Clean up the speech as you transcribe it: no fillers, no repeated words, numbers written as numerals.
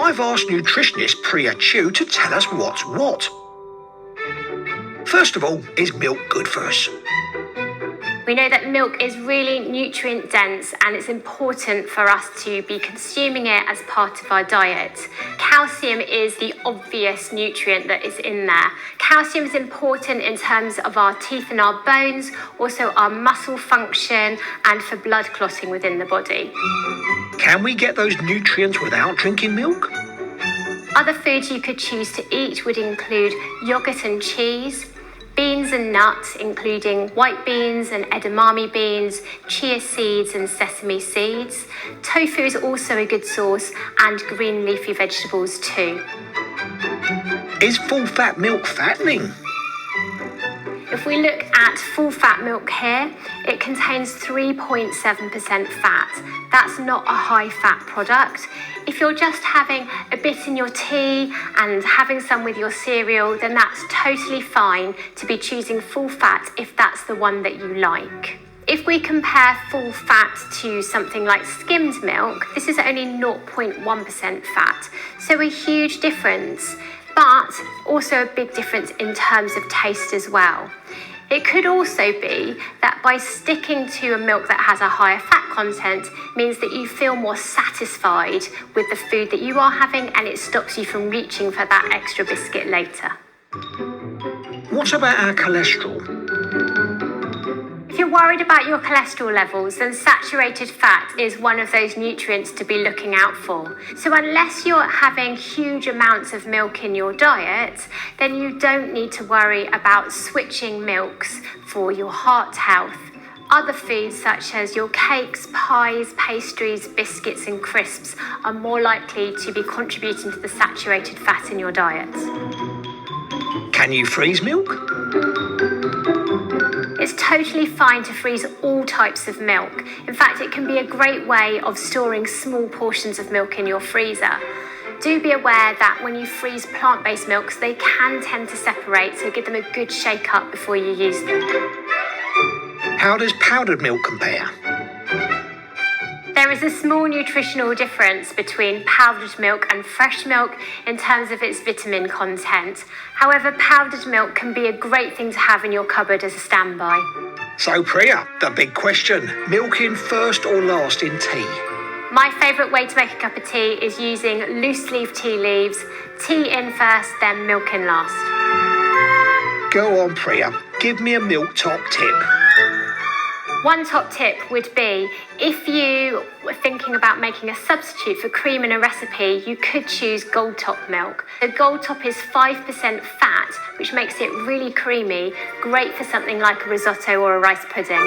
I've asked nutritionist Priya to tell us what's what. First of all, is milk good for us? We know that milk is really nutrient dense and it's important for us to be consuming it as part of our diet. Calcium is the obvious nutrient that is in there. Calcium is important in terms of our teeth and our bones, also our muscle function and for blood clotting within the body. Can we get those nutrients without drinking milk? Other foods you could choose to eat would include yogurt and cheese, beans and nuts, including white beans and edamame beans, chia seeds and sesame seeds. Tofu is also a good source, and green leafy vegetables too. Is full-fat milk fattening? If we look at full-fat milk here, it contains 3.7% fat. That's not a high-fat product. If you're just having a bit in your tea and having some with your cereal, then that's totally fine to be choosing full fat if that's the one that you like. If we compare full fat to something like skimmed milk, this is only 0.1% fat, so a huge difference, but also a big difference in terms of taste as well. It could also be that by sticking to a milk that has a higher fat content means that you feel more satisfied with the food that you are having, and it stops you from reaching for that extra biscuit later. What about our cholesterol? If you're worried about your cholesterol levels, then saturated fat is one of those nutrients to be looking out for. So unless you're having huge amounts of milk in your diet, then you don't need to worry about switching milks for your heart health. Other foods such as your cakes, pies, pastries, biscuits and crisps are more likely to be contributing to the saturated fat in your diet. Can you freeze milk? It's totally fine to freeze all types of milk. In fact, it can be a great way of storing small portions of milk in your freezer. Do be aware that when you freeze plant-based milks, they can tend to separate, so give them a good shake up before you use them. How does powdered milk compare? There is a small nutritional difference between powdered milk and fresh milk in terms of its vitamin content. However, powdered milk can be a great thing to have in your cupboard as a standby. So Priya, the big question, milk in first or last in tea? My favourite way to make a cup of tea is using loose leaf tea leaves. Tea in first, then milk in last. Go on Priya, give me a milk top tip. One top tip would be, if you were thinking about making a substitute for cream in a recipe, you could choose Gold Top milk. The Gold Top is 5% fat, which makes it really creamy, great for something like a risotto or a rice pudding.